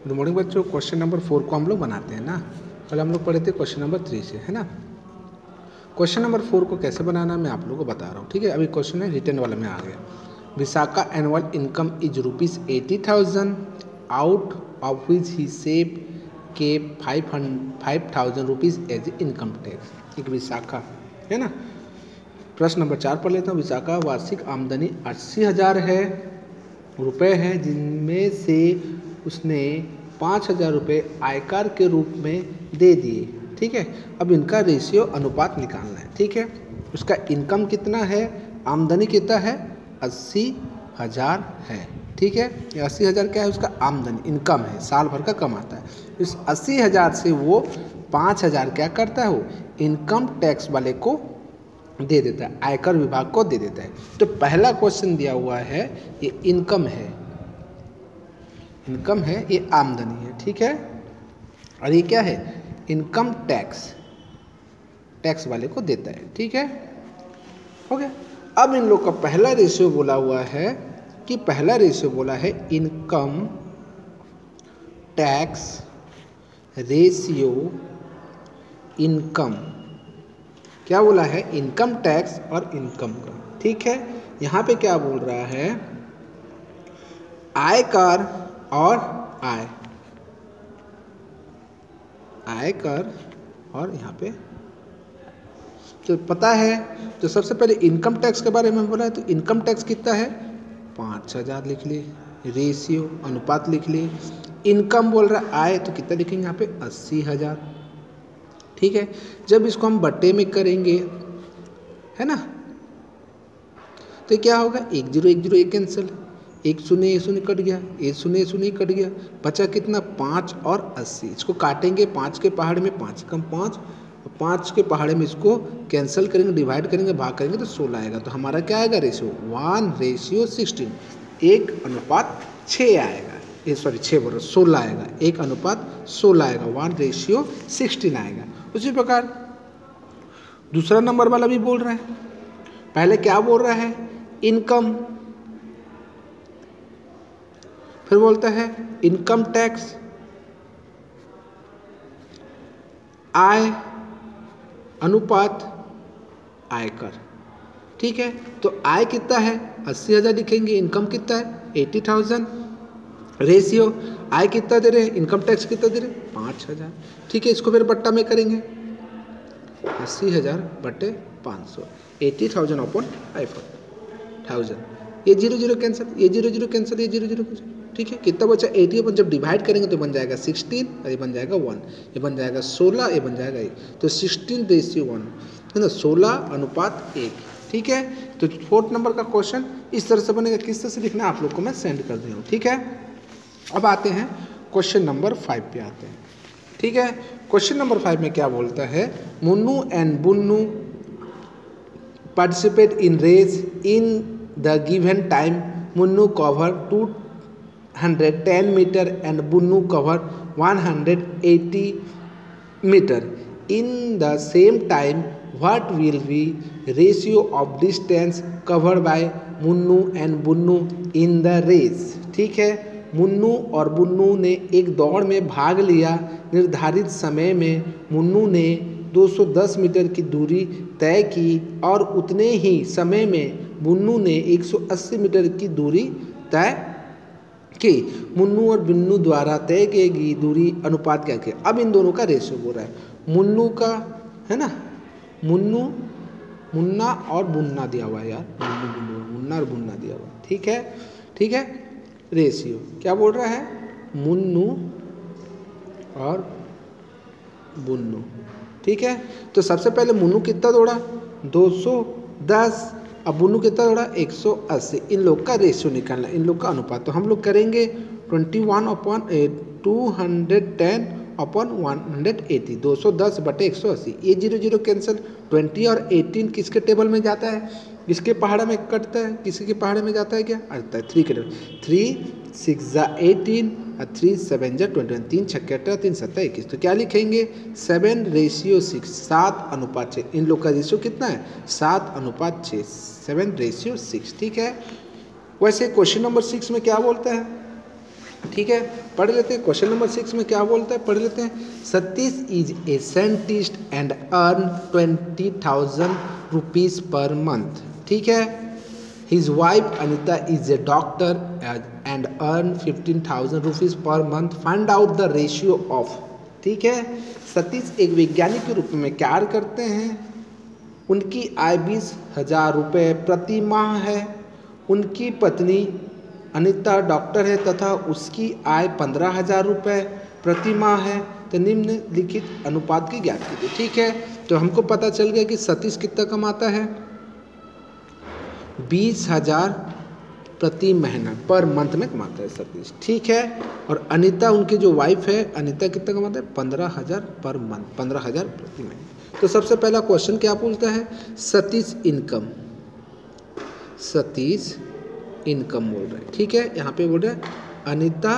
Good morning बच्चों। Question number 4 को हम लोग बनाते हैं ना। कल हम लोग पढ़े थे क्वेश्चन नंबर 3 से, है ना। क्वेश्चन नंबर 4 को कैसे बनाना मैं आप लोगों को बता रहा हूँ, ठीक है। अभी क्वेश्चन है रिटर्न वाला में आ गया। Vishakha annual income is ₹80,000 out of which he save के 5,000 रुपीज़ एज इनकम टैक्स। एक विशाखा है ना। प्रश्न नंबर 4 पढ़ लेता हूँ। विशाखा वार्षिक आमदनी 80,000 रुपये है, जिनमें से उसने 5,000 रुपये आयकर के रूप में दे दिए, ठीक है। अब इनका रेशियो अनुपात निकालना है, ठीक है। उसका इनकम कितना है, आमदनी कितना है, 80,000 है, ठीक है। ये 80,000 क्या है, उसका आमदनी इनकम है, साल भर का कमाता है। इस 80,000 से वो 5,000 क्या करता है, वो इनकम टैक्स वाले को दे देता है, आयकर विभाग को दे देता है। तो पहला क्वेश्चन दिया हुआ है, ये इनकम है, इनकम है, ये आमदनी है, ठीक है। और ये क्या है, इनकम टैक्स, टैक्स वाले को देता है, ठीक है। हो गया। अब इन लोग का पहला रेशियो बोला हुआ है कि पहला रेशियो बोला है इनकम टैक्स रेशियो इनकम। क्या बोला है, इनकम टैक्स और इनकम का, ठीक है। यहाँ पे क्या बोल रहा है, आयकर और आय, आयकर और यहाँ पे तो पता है। तो सबसे पहले इनकम टैक्स के बारे में बोला है, तो इनकम टैक्स कितना है, 5,000 लिख लिए, रेशियो अनुपात लिख लिए। इनकम बोल रहा है आय, तो कितना लिखेंगे यहाँ पे 80,000, ठीक है। जब इसको हम बट्टे में करेंगे, है ना, तो क्या होगा, 1 0 1 0 1 कैंसिल, 1 0 1 0 कट गया, 1 0 1 0 कट गया, बचा कितना, 5 और 80। इसको काटेंगे, 5 के पहाड़ में 5 कम 5, 5 के पहाड़े में इसको कैंसिल करेंगे, डिवाइड करेंगे, भाग करेंगे तो 16 आएगा। तो हमारा क्या आएगा, रेशियो 1:16, 1:6 आएगा। ये सॉरी 6 बोल रहा, 16 आएगा, 1:16 आएगा, 1:16 आएगा। उसी प्रकार दूसरा नंबर वाला भी बोल रहा है। पहले क्या बोल रहा है, इनकम, फिर बोलता है इनकम टैक्स, आय अनुपात आयकर, ठीक है। तो आय कितना है, 80,000 लिखेंगे, इनकम कितना है 80,000, रेशियो आय कितना दे रहे हैं, इनकम टैक्स कितना दे रहे हैं 5,000, ठीक है। इसको फिर बट्टा में करेंगे, 80,000 बटे 500, 80,000 अपॉन 5,000। ये 0 0 कैंसिल, ये 0 0 कैंसिल, ये 0 0 कैंसिल, ठीक है। कितना बचा 80 अपन जब डिवाइड करेंगे तो बन जाएगा 16 और ये बन जाएगा 1, ये बन जाएगा 16, ये बन जाएगा 1, तो 16:1 है ना, 16:1, ठीक है। तो 4th नंबर का क्वेश्चन इस तरह से बनेगा। किस तरह से लिखना है आप लोग को मैं सेंड कर दिया हूँ, ठीक है। अब आते हैं क्वेश्चन नंबर 5 पे आते हैं, ठीक है। क्वेश्चन नंबर 5 में क्या बोलता है, Munnu and Bunnu participate in race in the given time. Munnu cover 210 metre and Bunnu cover 180 metre in the same time. What will be ratio of distance covered by Munnu and Bunnu in the race, ठीक है। मुन्नू और बुन्नू ने एक दौड़ में भाग लिया। निर्धारित समय में मुन्नू ने 210 मीटर की दूरी तय की और उतने ही समय में बुन्नू ने 180 मीटर की दूरी तय की। मुन्नू और बिन्नू द्वारा तय की गई दूरी अनुपात क्या किया। अब इन दोनों का रेशियो बोल रहा है, मुन्नू का, है ना, मुन्नू, मुन्ना और बुन्ना दिया हुआ है यार, मुन्ना और बुन्ना दिया हुआ, ठीक है, ठीक है। रेशियो क्या बोल रहा है, मुन्नू और बुन्नू, ठीक है। तो सबसे पहले मुन्नू कितना दौड़ा, 210, अब बुन्नू कितना दौड़ा, 180। इन लोग का रेशियो निकालना, इन लोग का अनुपात। तो हम लोग करेंगे 210 अपॉन 180, 210 बटे 180, ये 0 0 कैंसिल, 20 और 18 किसके टेबल में जाता है, किसके पहाड़ में कटता है, किसी के पहाड़ में जाता है, क्या आता है 3 के टेबल। 3 6 18 और 3 7 21, 3 6 18, 3 7 21। तो क्या लिखेंगे, 7:6, 7:6। इन लोग का रेशियो कितना है, 7:6, 7:6, ठीक है। वैसे क्वेश्चन नंबर 6 में क्या बोलता है, ठीक है, पढ़ लेते हैं। क्वेश्चन नंबर 6 में क्या बोलता है, पढ़ लेते हैं। Satish is a scientist and earn 20,000 rupees per month. ठीक है, his wife Anita is a doctor and earn 15,000 rupees per month. Find out the ratio of. ठीक है, सतीश एक वैज्ञानिक के रूप में कार्य करते हैं, उनकी आय 20,000 रुपये प्रति माह है। उनकी पत्नी अनिता डॉक्टर है तथा उसकी आय 15,000 रुपये प्रति माह है। तो निम्नलिखित अनुपात की ज्ञात कीजिए। ठीक है, तो हमको पता चल गया कि सतीश कितना कमाता है, 20,000 प्रति महीना पर मंथ में कमाता है सतीश। ठीक है, और अनिता उनकी जो वाइफ है, अनिता कितना कमाता है, 15,000 पर मंथ, 15,000 प्रति महीने। तो सबसे पहला क्वेश्चन क्या पूछता है, सतीश इनकम, सतीश इनकम बोल रहे हैं। ठीक है, यहाँ पे बोल रहे हैं अनिता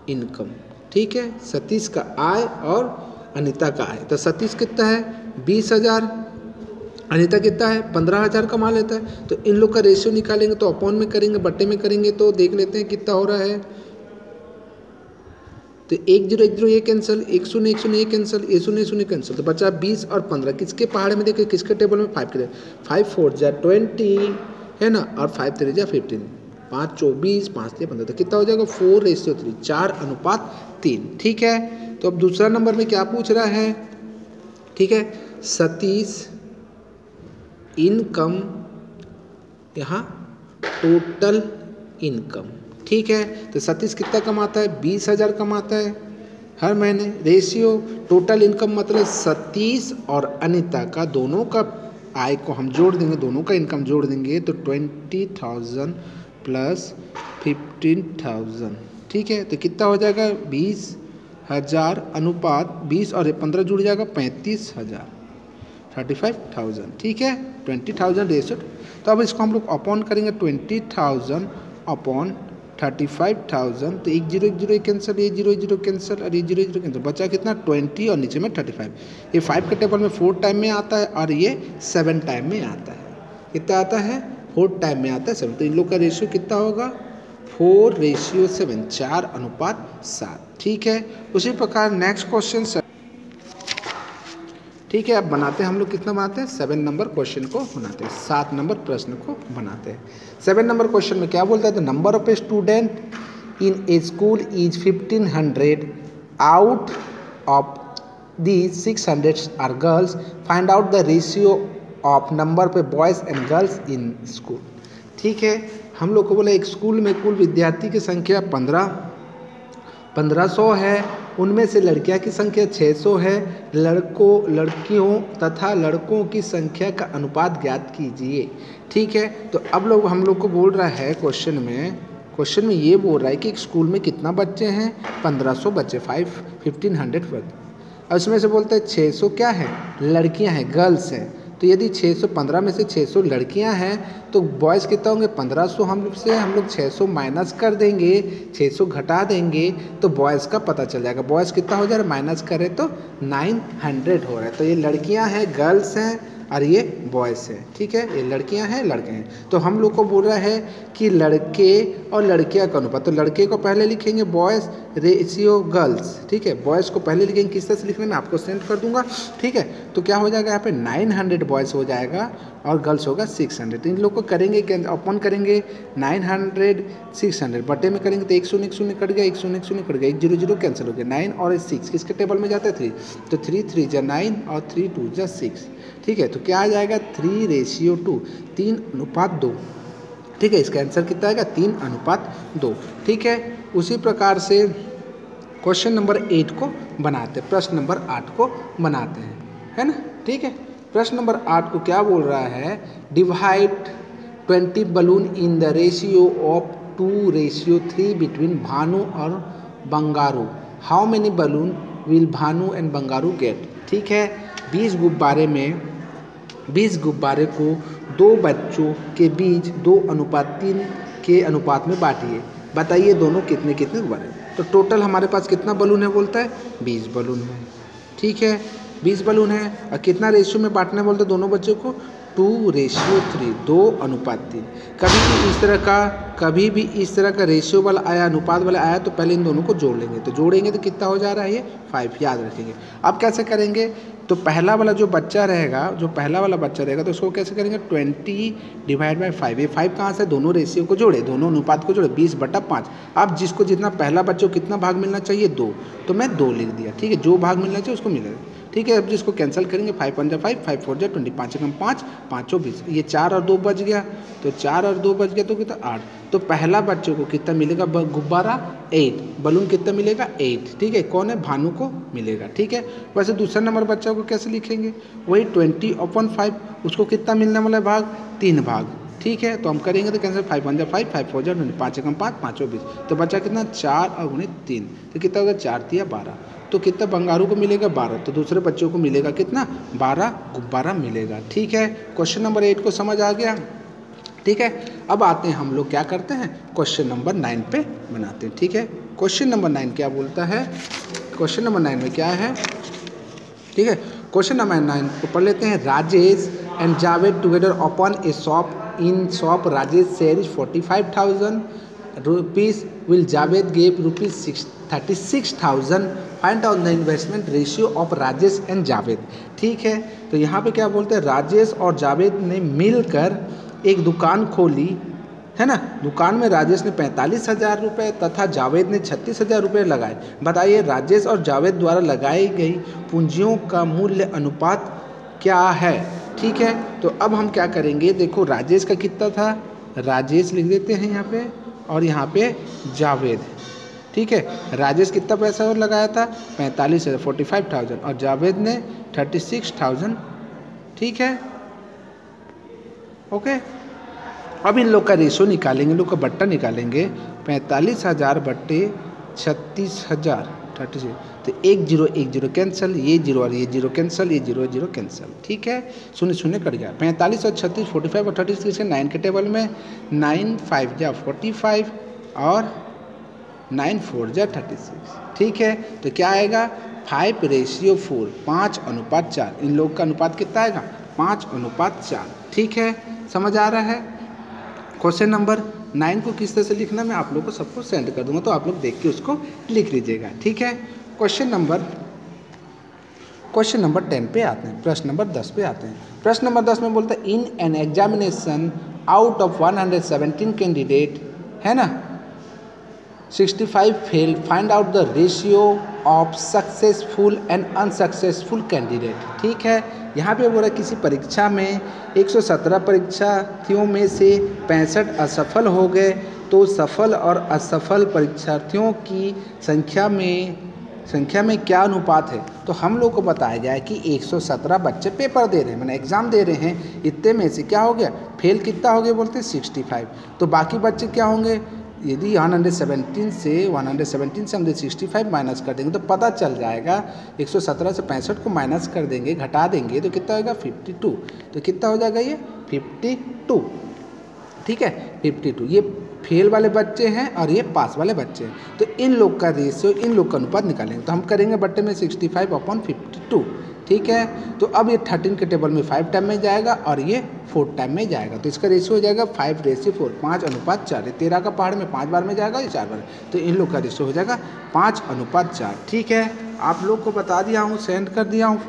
इनकम। ठीक है, सतीश का आय और अनिता का आय। तो सतीश कितना है, 20,000, अनिता कितना है, 15,000 कमा लेता है। तो इन लोग का रेशियो निकालेंगे तो अपॉन में करेंगे, बट्टे में करेंगे, तो देख लेते हैं कितना हो रहा है। तो 1 0 1 0 ये कैंसिल, 1 0 1 0 ये कैंसिल, ये 0 0 कैंसिल। तो बचा 20 और 15। किसके पहाड़े में देखिए, किसके टेबल में, 5 के। 5 4 जा 20 है ना, और 5 3 जा 15, 5 24, 5 3 15। तो कितना हो जाएगा, 4:3, 4:3। ठीक है, तो अब दूसरा नंबर में क्या पूछ रहा है, ठीक है, सतीश इनकम, यहाँ टोटल इनकम। ठीक है, तो सतीश कितना कमाता है, 20,000 कमाता है हर महीने। रेशियो टोटल इनकम मतलब सतीश और अनिता का दोनों का आय को हम जोड़ देंगे, दोनों का इनकम जोड़ देंगे, तो 20,000 प्लस 15,000। ठीक है, तो कितना हो जाएगा, 20,000 अनुपात 20 और 15 जुड़ जाएगा 35,000, 35,000। ठीक है, 20,000 रेशियो। तो अब इसको हम लोग अपॉन करेंगे, 20,000 अपॉन 35,000। तो 1 0 1 0 कैंसिल, ये 0 0 कैंसिल और ये 0 0 कैंसिल। बचा कितना, 20 और नीचे में 35। ये 5 के टेबल में 4 टाइम में आता है और ये 7 टाइम में आता है। कितना आता है, 4 टाइम में आता है 7। तो इन लोग का रेशियो कितना होगा, 4:7, 4:7। ठीक है, उसी प्रकार नेक्स्ट क्वेश्चन। ठीक है, अब बनाते हैं हम लोग, कितना बनाते हैं, 7 नंबर क्वेश्चन को बनाते हैं, 7 नंबर प्रश्न को बनाते हैं। 7 नंबर क्वेश्चन में क्या बोलता है, the number of a student in a school is 1500, out of the 600 are girls. Find out the ratio of number पे boys and girls in school. ठीक है, हम लोग को बोला एक स्कूल में कुल विद्यार्थी की संख्या 1500 है, उनमें से लड़कियां की संख्या 600 है। लड़कियों तथा लड़कों की संख्या का अनुपात ज्ञात कीजिए। ठीक है, तो अब लोग हम लोग को बोल रहा है क्वेश्चन में ये बोल रहा है कि एक स्कूल में कितना बच्चे हैं, 1500 बच्चे, 1500 बच्चे। और उसमें से बोलते हैं 600 क्या है, लड़कियां हैं, गर्ल्स हैं। तो यदि 615 में से 600 लड़कियां हैं तो बॉयज़ कितना होंगे, 1500। हम लोग 600 माइनस कर देंगे, 600 घटा देंगे तो बॉयज़ का पता चल जाएगा। बॉयज़ कितना हो जा रहा है, माइनस करें तो 900 हो रहा है। तो ये लड़कियां हैं, गर्ल्स हैं, और ये बॉयज़ हैं। ठीक है, ये लड़कियां हैं, लड़के हैं। तो हम लोग को बोल रहा है कि लड़के और लड़कियां का अनुपात। तो लड़के को पहले लिखेंगे बॉयज़ रेशियो गर्ल्स। ठीक है, बॉयज़ को पहले लिखेंगे, किस तरह से लिखने में आपको सेंड कर दूंगा। ठीक है, तो क्या हो जाएगा यहाँ पे 900 बॉयज़ हो जाएगा और गर्ल्स होगा 600। तो इन लोग को करेंगे, अपन करेंगे 900 600 बटे में करेंगे तो 1 0 1 0 कट गया, 1 0 1 0 कट गया, 1 0 0 कैंसिल हो गया। 9 और 6 किसके टेबल में जाता है, 3। तो 3 3 जा 9 और 3 2 जा 6। ठीक है, तो क्या आ जाएगा, 3:2, 3:2। ठीक है, इसका आंसर कितना आएगा, 3:2। ठीक है, उसी प्रकार से क्वेश्चन नंबर 8 को बनाते हैं, प्रश्न नंबर 8 को बनाते हैं, है ना। ठीक है, प्रश्न नंबर 8 को क्या बोल रहा है, divide 20 balloon in the ratio of 2:3 between Bhanu और Bangaru. How many balloon will Bhanu and Bangaru get. ठीक है, 20 गुब्बारे को 2 बच्चों के बीच 2:3 के अनुपात में बांटिए। बताइए दोनों कितने कितने गुब्बारे। तो टोटल हमारे पास कितना बलून है, बोलता है 20 बलून है। ठीक है, 20 बलून है और कितना रेशियो में बांटना बोलते हैं दोनों बच्चों को, 2:3, 2:3। कभी भी इस तरह का रेशियो वाला आया, अनुपात वाला आया तो पहले इन दोनों को जोड़ लेंगे, तो जोड़ेंगे तो कितना हो जा रहा है ये 5, याद रखेंगे। अब कैसे करेंगे, तो पहला वाला जो बच्चा रहेगा, तो उसको कैसे करेंगे, 20/5। ये 5 कहाँ से, दोनों रेशियो को जोड़े, दोनों अनुपात को जोड़े, 20/5। अब जिसको जितना पहला बच्चे को कितना भाग मिलना चाहिए, 2, तो मैं 2 लिख दिया, ठीक है, जो भाग मिलना चाहिए उसको मिलेगा, ठीक है। अब जिसको कैंसिल करेंगे, 5 × 5, 5 × 4 = 20, 5 × 5 = 5, 20, ये 4 और 2 बच गया, तो 4 और 2 बच गया तो कितना 8। तो पहला बच्चे को कितना मिलेगा, गुब्बारा 8, बलून कितना मिलेगा 8, ठीक है, कौन है, भानु को मिलेगा, ठीक है। वैसे दूसरा नंबर बच्चा को कैसे लिखेंगे, वही 20/5, उसको कितना मिलने वाला है भाग, 3 भाग, ठीक है। तो हम करेंगे तो कैंसिल, 5 × 5, 5 × 4 = 20, 5 × 5 = 5, 20, तो बच्चा कितना 4 और 3, तो कितना होगा 4 × 12, तो कितना बंगारू को मिलेगा 12, तो दूसरे बच्चों को मिलेगा कितना 12 गुब्बारा मिलेगा, ठीक है। क्वेश्चन नंबर 8 को समझ आ गया, ठीक है। अब आते हैं हम लोग क्या करते हैं, क्वेश्चन नंबर 9 पे बनाते हैं, ठीक है। क्वेश्चन नंबर 9 क्या बोलता है, क्वेश्चन नंबर 9 में क्या है, ठीक है। क्वेश्चन नंबर 9 को पढ़ लेते हैं। Rajesh and Javed together open A shop, in shop Rajesh share is 45,000 rupees, will Javed gave rupees 36,000, find out the investment ratio of Rajesh and Javed, ठीक है। तो यहाँ पे क्या बोलते हैं, राजेश और जावेद ने मिलकर एक दुकान खोली, है ना। दुकान में राजेश ने 45,000 रुपये तथा जावेद ने 36,000 रुपये लगाए। बताइए राजेश और जावेद द्वारा लगाई गई पूंजियों का मूल्य अनुपात क्या है, ठीक है। तो अब हम क्या करेंगे, देखो राजेश का कितना था, राजेश लिख देते हैं यहाँ पे, और यहाँ पे जावेद, ठीक है। राजेश कितना पैसा और लगाया था, 45,000, 45,000, और जावेद ने 36,000, ठीक है, ओके। अब इन लोग का रेशो निकालेंगे, इन लोग का बट्टा निकालेंगे, 45,000 बट्टे 36,000, 36, तो 1 0 1 0 कैंसिल, ये 0 और ये 0 कैंसिल, ये 0 0 कैंसिल, ठीक है, 0 0 कट गया। 45 और 36, 45 और 36 9 के टेबल में, 9 5 जा 45 और 9 4 जा 36, ठीक है। तो क्या आएगा, 5:4, 5:4। इन लोग का अनुपात कितना आएगा, 5:4, ठीक है। समझ आ रहा है। क्वेश्चन नंबर 9 को किस तरह से लिखना मैं आप लोग को सबको सेंड कर दूंगा, तो आप लोग देख के उसको लिख लीजिएगा, ठीक है। क्वेश्चन नंबर 10 पे आते हैं, प्रश्न नंबर 10 पे आते हैं। प्रश्न नंबर 10 में बोलता है, in an examination out of 117 candidate, है ना, 65 fail, find out the ratio of successful and unsuccessful candidate, ठीक है। यहाँ पे बोला किसी परीक्षा में 117 परीक्षार्थियों में से 65 असफल हो गए, तो सफल और असफल परीक्षार्थियों की संख्या में क्या अनुपात है। तो हम लोग को बताया गया है कि 117 बच्चे पेपर दे रहे हैं, मैंने एग्ज़ाम दे रहे हैं, इतने में से क्या हो गया, फेल कितना हो गया, बोलते हैं 65, तो बाकी बच्चे क्या होंगे, यदि 117 से हम 65 माइनस कर देंगे तो पता चल जाएगा, 117 से 65 को माइनस कर देंगे, घटा देंगे तो कितना होगा 52, तो कितना हो जाएगा ये 52, ठीक है, 52। ये फेल वाले बच्चे हैं और ये पास वाले बच्चे हैं, तो इन लोग का रेशियो, इन लोग का अनुपात निकालेंगे, तो हम करेंगे बट्टे में 65/52, ठीक है। तो अब ये 13 के टेबल में 5 टाइम में जाएगा और ये 4 टाइम में जाएगा, तो इसका रेशियो हो जाएगा 5:4, 5:4। 13 का पहाड़ में 5 बार में जाएगा, ये 4 बार, तो इन लोग का रेशियो हो जाएगा 5:4, ठीक है। आप लोग को बता दिया हूँ, सेंड कर दिया हूँ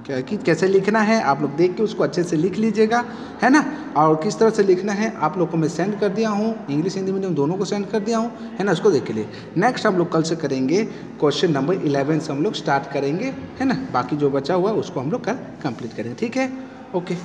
क्या कि कैसे लिखना है, आप लोग देख के उसको अच्छे से लिख लीजिएगा, है ना। और किस तरह से लिखना है आप लोग को मैं सेंड कर दिया हूँ, इंग्लिश हिंदी मीडियम दोनों को सेंड कर दिया हूँ, है ना, उसको देख लिए। नेक्स्ट हम लोग कल से करेंगे क्वेश्चन नंबर 11 से हम लोग स्टार्ट करेंगे, है ना, बाकी जो बचा हुआ है उसको हम लोग कल कंप्लीट करेंगे, ठीक है, ओके।